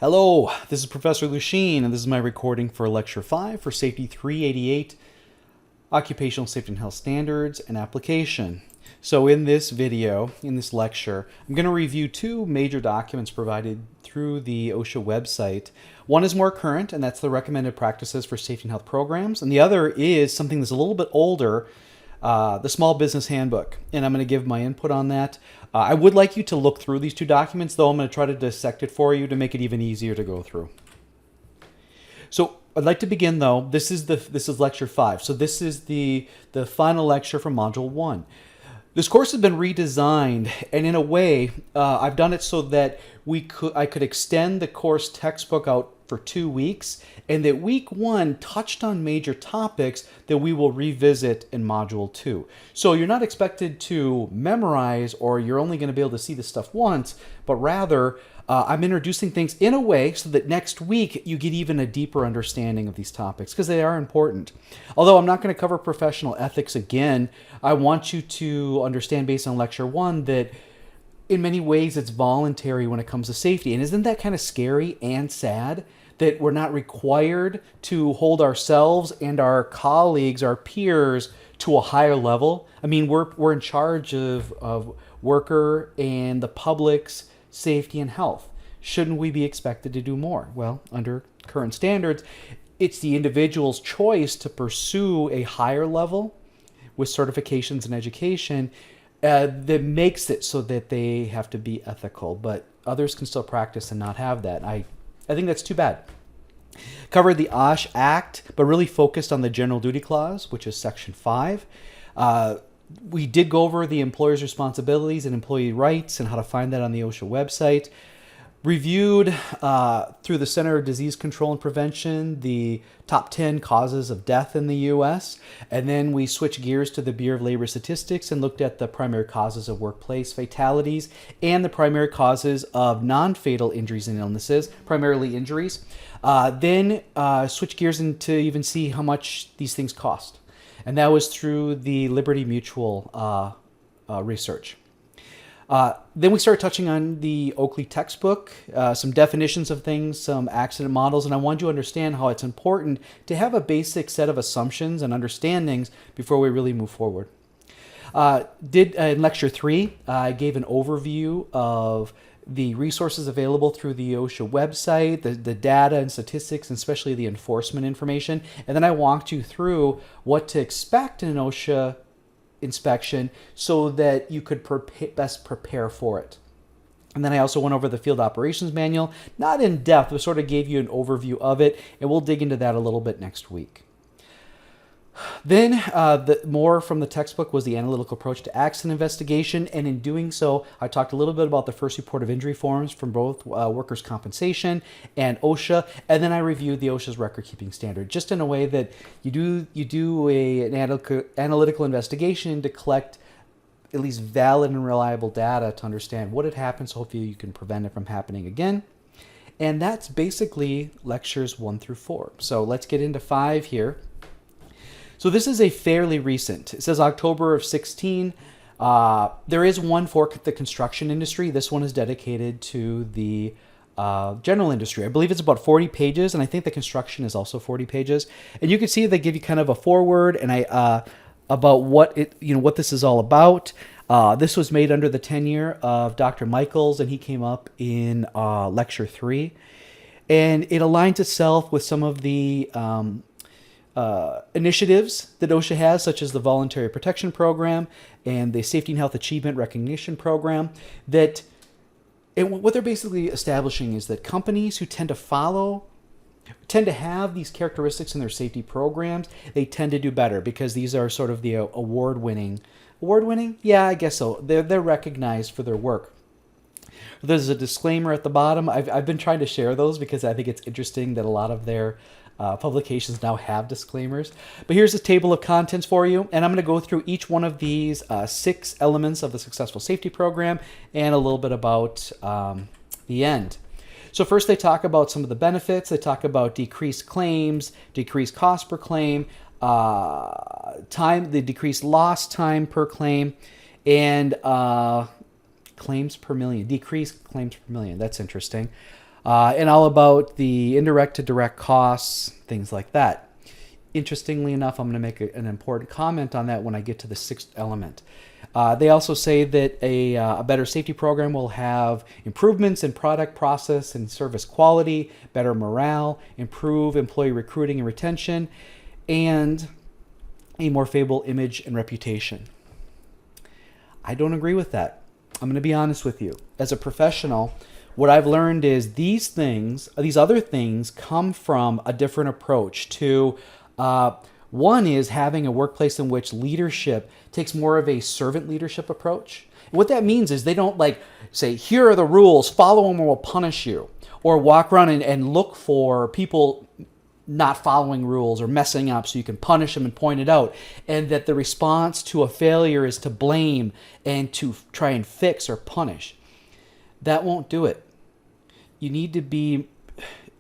Hello, this is Professor Lucien, and this is my recording for Lecture 5 for Safety 388, Occupational Safety and Health Standards and Application. So in this video, in this lecture, I'm going to review two major documents provided through the OSHA website. One is more current, and that's the recommended practices for safety and health programs, and the other is something that's a little bit older, the Small Business Handbook, and I'm going to give my input on that. I would like you to look through these two documents, though I'm going to try to dissect it for you to make it even easier to go through. So I'd like to begin, though. This is lecture 5. So this is the final lecture from module 1. This course has been redesigned, and in a way, I've done it so that I could extend the course textbook out for 2 weeks, and that week 1 touched on major topics that we will revisit in module 2. So you're not expected to memorize, or you're only going to be able to see this stuff once, but rather I'm introducing things in a way so that next week you get even a deeper understanding of these topics, because they are important. Although I'm not going to cover professional ethics again, I want you to understand based on lecture 1 that in many ways it's voluntary when it comes to safety. And isn't that kind of scary and sad that we're not required to hold ourselves and our colleagues, our peers, to a higher level? I mean, we're in charge of worker and the public's safety and health. Shouldn't we be expected to do more? Well, under current standards, it's the individual's choice to pursue a higher level with certifications and education that makes it so that they have to be ethical, but others can still practice and not have that. I think that's too bad. Covered the OSHA Act, but really focused on the General Duty Clause, which is Section 5. We did go over the employer's responsibilities and employee rights and how to find that on the OSHA website. Reviewed through the Center of Disease Control and Prevention the top 10 causes of death in the U.S. And then we switched gears to the Bureau of Labor Statistics and looked at the primary causes of workplace fatalities and the primary causes of non-fatal injuries and illnesses, primarily injuries. Then switched gears to even see how much these things cost. And that was through the Liberty Mutual research. Then we started touching on the Oakley textbook, some definitions of things, some accident models, and I want you to understand how it's important to have a basic set of assumptions and understandings before we really move forward. In Lecture 3, I gave an overview of the resources available through the OSHA website, the data and statistics, and especially the enforcement information, and then I walked you through what to expect in an OSHA inspection so that you could best prepare for it. And then I also went over the field operations manual, not in depth, but sort of gave you an overview of it, and we'll dig into that a little bit next week. Then more from the textbook was the analytical approach to accident investigation, and in doing so, I talked a little bit about the first report of injury forms from both workers' compensation and OSHA, and then I reviewed the OSHA's record-keeping standard, just in a way that you do an analytical investigation to collect at least valid and reliable data to understand what had happened, so hopefully you can prevent it from happening again. And that's basically lectures 1 through 4. So let's get into 5 here. So this is a fairly recent. It says October of 16. There is one for the construction industry. This one is dedicated to the general industry. I believe it's about 40 pages, and I think the construction is also 40 pages. And you can see they give you kind of a foreword and about what this is all about. This was made under the tenure of Dr. Michaels, and he came up in Lecture 3. And it aligns itself with some of the initiatives that OSHA has, such as the Voluntary Protection Program and the Safety and Health Achievement Recognition Program. And what they're basically establishing is that companies who tend to have these characteristics in their safety programs, they tend to do better because these are sort of the award-winning? Yeah, I guess so. They're recognized for their work. There's a disclaimer at the bottom. I've been trying to share those because I think it's interesting that a lot of their publications now have disclaimers. But here's a table of contents for you, and I'm going to go through each one of these 6 elements of the successful safety program and a little bit about the end. So first they talk about some of the benefits. They talk about decreased claims, decreased cost per claim, the decreased lost time per claim, and claims per million, decreased claims per million. That's interesting. and all about the indirect to direct costs, things like that. Interestingly enough, I'm going to make an important comment on that when I get to the sixth element. They also say that a better safety program will have improvements in product, process, and service quality, better morale, improve employee recruiting and retention, and a more favorable image and reputation. I don't agree with that. I'm going to be honest with you. As a professional, what I've learned is these other things come from a different approach to one is having a workplace in which leadership takes more of a servant leadership approach. What that means is they don't like say, here are the rules, follow them or we'll punish you. Or walk around and look for people not following rules or messing up so you can punish them and point it out. And that the response to a failure is to blame and to try and fix or punish. That won't do it. You need to be...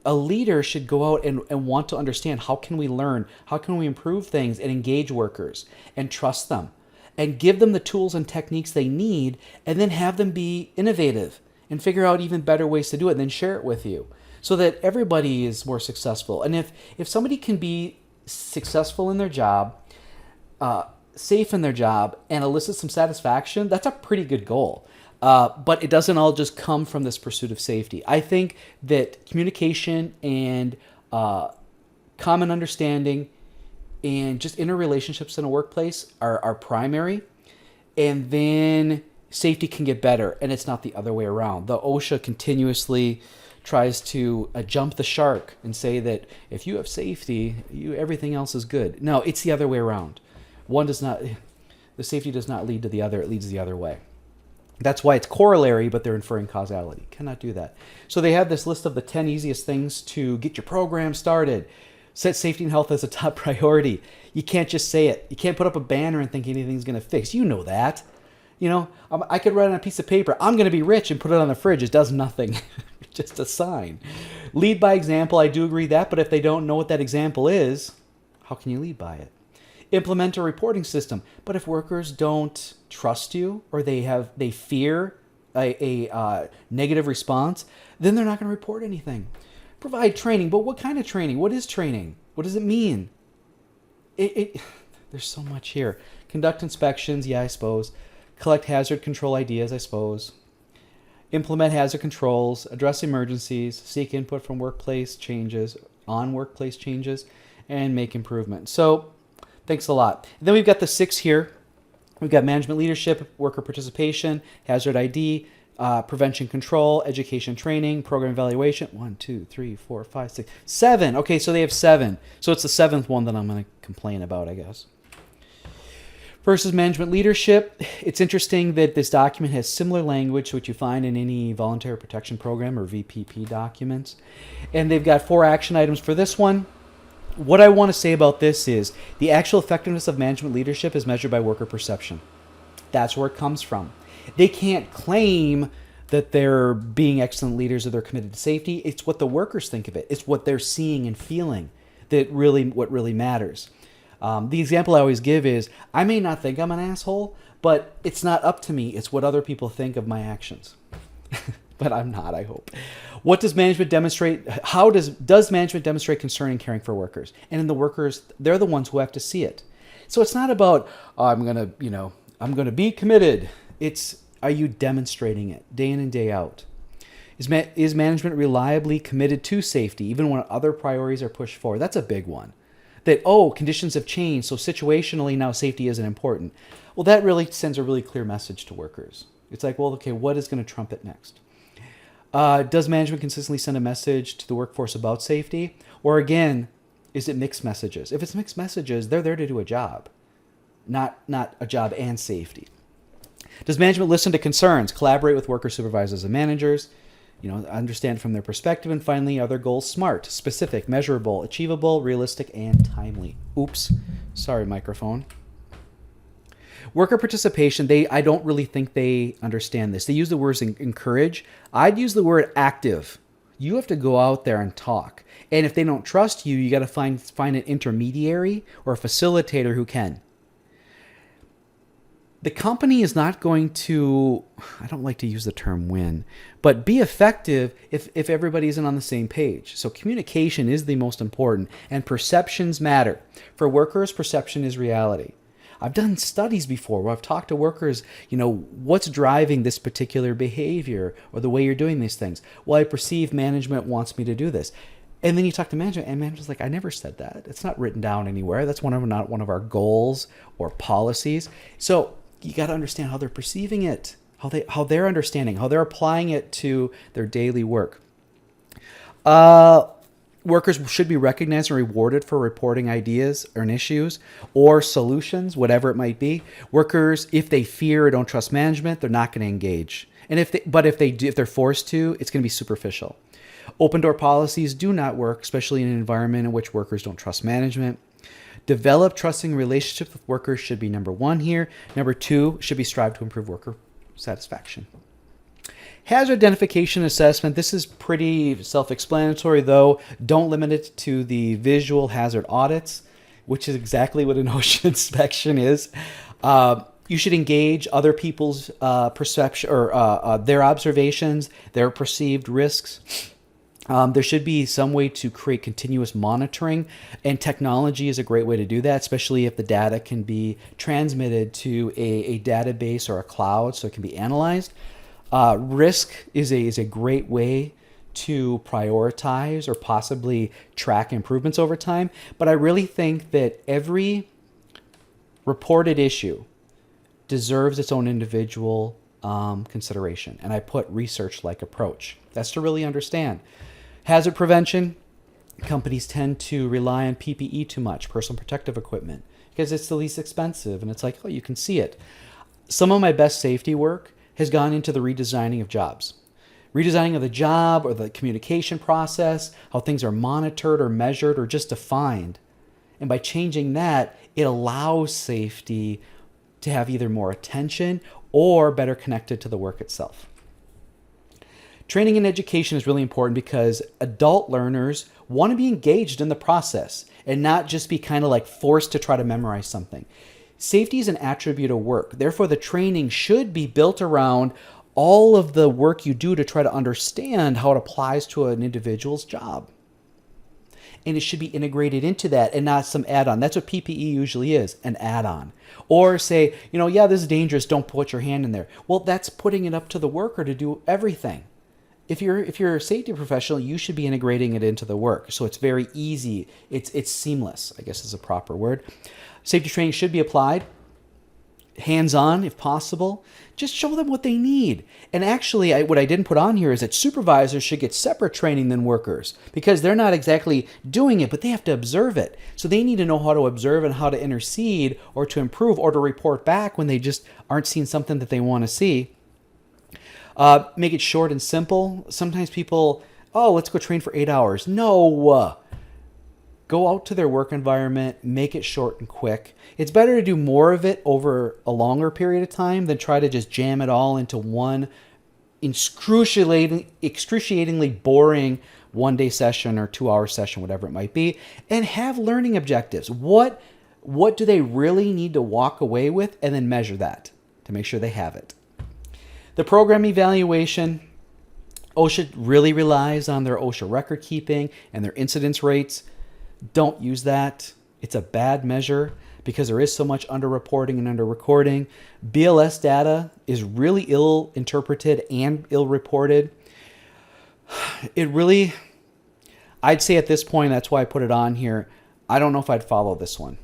A leader should go out and want to understand how can we learn, how can we improve things and engage workers and trust them and give them the tools and techniques they need and then have them be innovative and figure out even better ways to do it and then share it with you so that everybody is more successful. And if somebody can be successful in their job, safe in their job, and elicit some satisfaction, that's a pretty good goal. But it doesn't all just come from this pursuit of safety. I think that communication and common understanding and just interrelationships in a workplace are primary. And then safety can get better, and it's not the other way around. The OSHA continuously tries to jump the shark and say that if you have safety, everything else is good. No, it's the other way around. The safety does not lead to the other, it leads the other way. That's why it's corollary, but they're inferring causality. Cannot do that. So they have this list of the 10 easiest things to get your program started. Set safety and health as a top priority. You can't just say it. You can't put up a banner and think anything's going to fix. You know that. You know, I could write on a piece of paper, I'm going to be rich, and put it on the fridge. It does nothing. It's just a sign. Lead by example. I do agree that, but if they don't know what that example is, how can you lead by it? Implement a reporting system. But if workers don't trust you or they fear a negative response, then they're not going to report anything. Provide training. But what kind of training? What is training? What does it mean? There's so much here. Conduct inspections. Yeah, I suppose. Collect hazard control ideas. I suppose. Implement hazard controls. Address emergencies. Seek input from workplace changes, and make improvements. So, thanks a lot. And then we've got the 6 here. We've got management leadership, worker participation, hazard ID, prevention control, education training, program evaluation. 1, 2, 3, 4, 5, 6, 7. Okay, so they have 7. So it's the 7th one that I'm going to complain about, I guess. First is management leadership. It's interesting that this document has similar language to what you find in any voluntary protection program or VPP documents. And they've got 4 action items for this one. What I want to say about this is the actual effectiveness of management leadership is measured by worker perception. That's where it comes from. They can't claim that they're being excellent leaders or they're committed to safety. It's what the workers think of it. It's what they're seeing and feeling what really matters. The example I always give is, I may not think I'm an asshole, but it's not up to me. It's what other people think of my actions. But I'm not, I hope. What does management demonstrate? How does management demonstrate concern and caring for workers? And in the workers, they're the ones who have to see it. So it's not about, I'm going to be committed. It's, are you demonstrating it day in and day out? Is management reliably committed to safety, even when other priorities are pushed forward? That's a big one. That, conditions have changed, so situationally now safety isn't important. Well, that really sends a really clear message to workers. It's like, well, okay, what is going to trump it next? Does management consistently send a message to the workforce about safety? Or again, is it mixed messages? If it's mixed messages, they're there to do a job, not a job and safety. Does management listen to concerns, collaborate with worker supervisors and managers, understand from their perspective, and finally, are their goals smart, specific, measurable, achievable, realistic, and timely? Oops, sorry, microphone. Worker participation, I don't really think they understand this. They use the words encourage. I'd use the word active. You have to go out there and talk. And if they don't trust you, you got to find an intermediary or a facilitator who can. the company is not going to, I don't like to use the term win, but be effective if everybody isn't on the same page. So communication is the most important, and perceptions matter. For workers, perception is reality. I've done studies before where I've talked to workers, what's driving this particular behavior or the way you're doing these things? Well, I perceive management wants me to do this. And then you talk to management, and management's like, I never said that. It's not written down anywhere. That's not one of our goals or policies. So you got to understand how they're perceiving it, how they're understanding, how they're applying it to their daily work. Workers should be recognized and rewarded for reporting ideas or issues or solutions, whatever it might be. Workers, if they fear or don't trust management, they're not going to engage. And if they're forced to, it's going to be superficial. Open door policies do not work, especially in an environment in which workers don't trust management. Develop trusting relationships with workers should be number one here. Number two should be strive to improve worker satisfaction. Hazard identification assessment. This is pretty self-explanatory, though. Don't limit it to the visual hazard audits, which is exactly what an OSHA inspection is. You should engage other people's perception or their observations, their perceived risks. There should be some way to create continuous monitoring, and technology is a great way to do that, especially if the data can be transmitted to a database or a cloud so it can be analyzed. Risk is a great way to prioritize or possibly track improvements over time, but I really think that every reported issue deserves its own individual consideration, and I put research-like approach. That's to really understand. Hazard prevention, companies tend to rely on PPE too much, personal protective equipment, because it's the least expensive, and it's like, oh, you can see it. Some of my best safety work has gone into the redesigning of jobs. Redesigning of the job or the communication process, how things are monitored or measured or just defined. And by changing that, it allows safety to have either more attention or better connected to the work itself. Training and education is really important because adult learners want to be engaged in the process and not just be kind of like forced to try to memorize something. Safety is an attribute of work. Therefore, the training should be built around all of the work you do to try to understand how it applies to an individual's job. And it should be integrated into that and not some add-on. That's what PPE usually is, an add-on. Or say, yeah, this is dangerous, don't put your hand in there. Well, that's putting it up to the worker to do everything. If you're a safety professional, you should be integrating it into the work. So it's very easy. It's seamless, I guess is a proper word. Safety training should be applied hands-on if possible. Just show them what they need. And actually, what I didn't put on here is that supervisors should get separate training than workers because they're not exactly doing it, but they have to observe it. So they need to know how to observe and how to intercede or to improve or to report back when they just aren't seeing something that they want to see. Make it short and simple. Sometimes people, let's go train for 8 hours. No. Go out to their work environment, make it short and quick. It's better to do more of it over a longer period of time than try to just jam it all into one excruciatingly boring one-day session or 2-hour session, whatever it might be, and have learning objectives. What do they really need to walk away with, and then measure that to make sure they have it. The program evaluation, OSHA really relies on their OSHA record keeping and their incidence rates. Don't use that. It's a bad measure because there is so much underreporting and underrecording. BLS data is really ill interpreted and ill reported. I'd say at this point, that's why I put it on here. I don't know if I'd follow this one.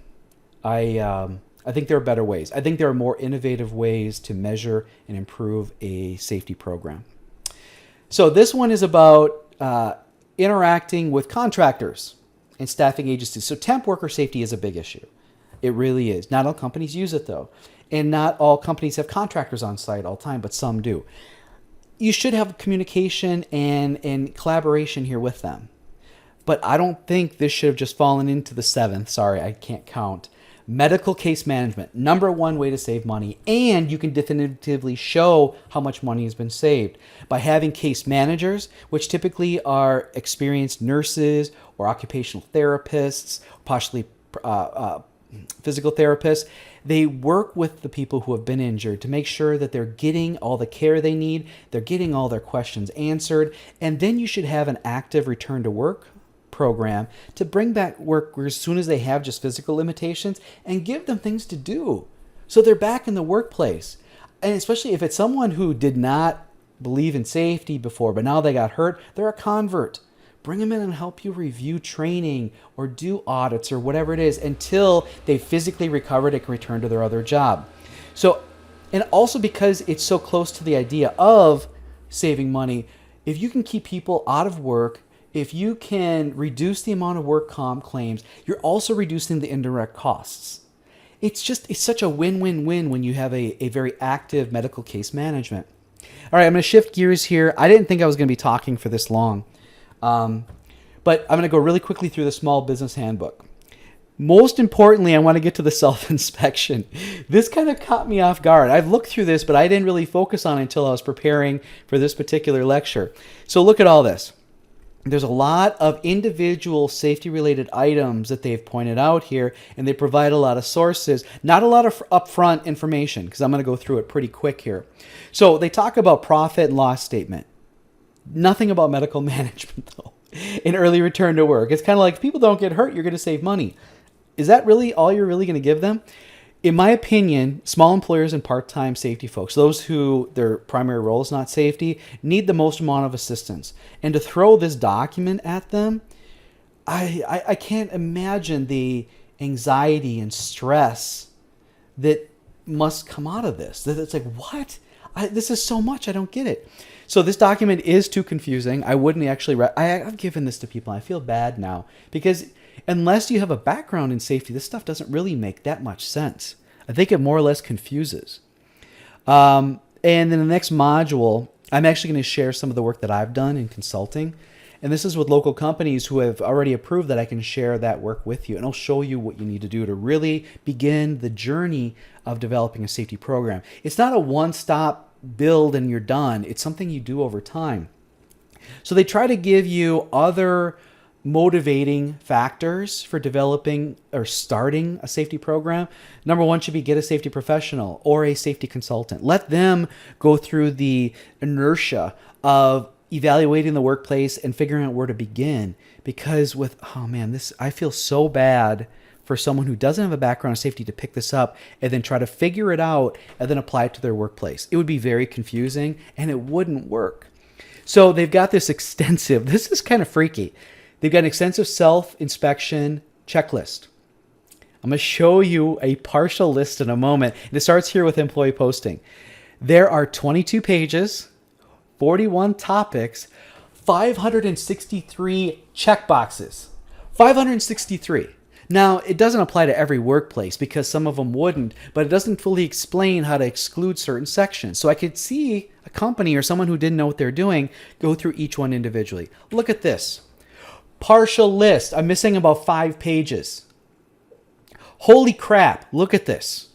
I think there are better ways. I think there are more innovative ways to measure and improve a safety program. So this one is about interacting with contractors and staffing agencies. So temp worker safety is a big issue. It really is. Not all companies use it though. And not all companies have contractors on site all the time, but some do. You should have communication and collaboration here with them. But I don't think this should have just fallen into the 7th. Sorry, I can't count. Medical case management, number one way to save money. And you can definitively show how much money has been saved by having case managers, which typically are experienced nurses or occupational therapists, possibly physical therapists, they work with the people who have been injured to make sure that they're getting all the care they need, they're getting all their questions answered, and then you should have an active return to work program to bring back work as soon as they have just physical limitations and give them things to do so they're back in the workplace. And especially if it's someone who did not believe in safety before, but now they got hurt, they're a convert. Bring them in and help you review training or do audits or whatever it is until they physically recovered and can return to their other job. So, and also because it's so close to the idea of saving money, if you can keep people out of work, if you can reduce the amount of work comp claims, you're also reducing the indirect costs. It's such a win-win-win when you have a very active medical case management. All right, I'm going to shift gears here. I didn't think I was going to be talking for this long. But I'm going to go really quickly through the Small Business Handbook. Most importantly, I want to get to the self-inspection. This kind of caught me off guard. I've looked through this, but I didn't really focus on it until I was preparing for this particular lecture. So look at all this. There's a lot of individual safety-related items that they've pointed out here, and they provide a lot of sources, not a lot of upfront information, because I'm going to go through it pretty quick here. So they talk about profit and loss statement. Nothing about medical management, though, in early return to work. It's kind of like, if people don't get hurt, you're going to save money. Is that really all you're really going to give them? In my opinion, small employers and part-time safety folks, those who their primary role is not safety, need the most amount of assistance. And to throw this document at them, I can't imagine the anxiety and stress that must come out of this. That it's like, what? This is so much. I don't get it. So this document is too confusing. I wouldn't actually... I've given this to people. I feel bad now because unless you have a background in safety, this stuff doesn't really make that much sense. I think it more or less confuses. And in the next module, I'm actually going to share some of the work that I've done in consulting. And this is with local companies who have already approved that I can share that work with you. And I'll show you what you need to do to really begin the journey of developing a safety program. It's not a one-stop build and you're done. It's something you do over time. So they try to give you other motivating factors for developing or starting a safety program. Number one should be get a safety professional or a safety consultant. Let them go through the inertia of evaluating the workplace and figuring out where to begin. Because I feel so bad for someone who doesn't have a background in safety to pick this up and then try to figure it out and then apply it to their workplace. It would be very confusing and it wouldn't work. So they've got this this is kind of freaky. They've got an extensive self-inspection checklist. I'm going to show you a partial list in a moment. And it starts here with employee posting. There are 22 pages, 41 topics, 563 checkboxes. 563. Now, it doesn't apply to every workplace because some of them wouldn't, but it doesn't fully explain how to exclude certain sections. So I could see a company or someone who didn't know what they're doing go through each one individually. Look at this. Partial list. I'm missing about 5 pages. Holy crap, look at this.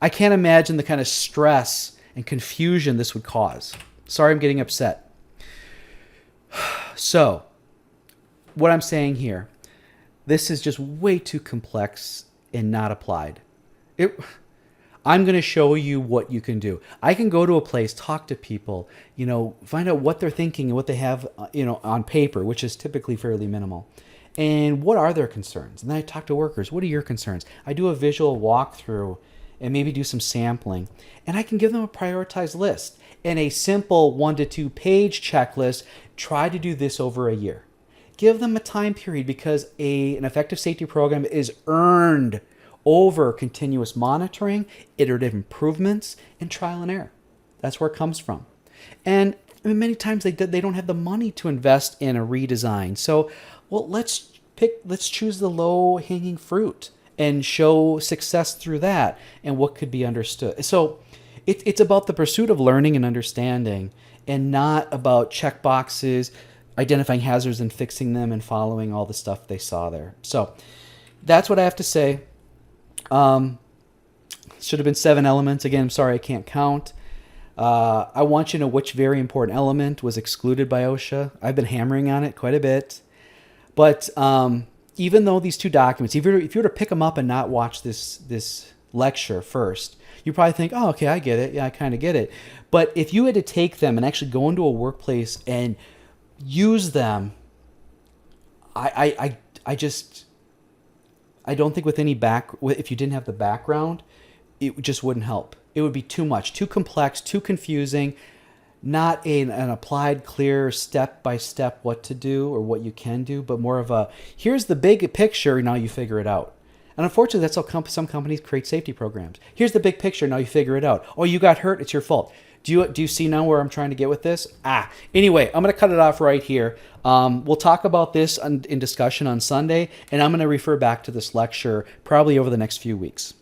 I can't imagine the kind of stress and confusion this would cause. Sorry, I'm getting upset. So, what I'm saying here, this is just way too complex and not applied. I'm going to show you what you can do. I can go to a place, talk to people, find out what they're thinking and what they have, on paper, which is typically fairly minimal. And what are their concerns? And then I talk to workers. What are your concerns? I do a visual walkthrough and maybe do some sampling. And I can give them a prioritized list and a simple 1 to 2 page checklist. Try to do this over a year. Give them a time period because an effective safety program is earned over continuous monitoring, iterative improvements, and trial and error. That's where it comes from. And many times they don't have the money to invest in a redesign. So, let's choose the low-hanging fruit and show success through that and what could be understood. So it's about the pursuit of learning and understanding and not about checkboxes, identifying hazards and fixing them and following all the stuff they saw there. So that's what I have to say. Should have been 7 elements. Again, I'm sorry I can't count. I want you to know which very important element was excluded by OSHA. I've been hammering on it quite a bit. But even though these two documents, if you were to pick them up and not watch this lecture first, you probably think, oh, okay, I get it. Yeah, I kind of get it. But if you had to take them and actually go into a workplace and use them, I don't think with any if you didn't have the background, it just wouldn't help. It would be too much, too complex, too confusing, not an applied, clear, step-by-step what to do or what you can do, but more of a, here's the big picture, now you figure it out. And unfortunately, that's how some companies create safety programs. Here's the big picture, now you figure it out. Oh, you got hurt, it's your fault. Do you see now where I'm trying to get with this? Anyway, I'm going to cut it off right here. We'll talk about this in discussion on Sunday, and I'm going to refer back to this lecture probably over the next few weeks.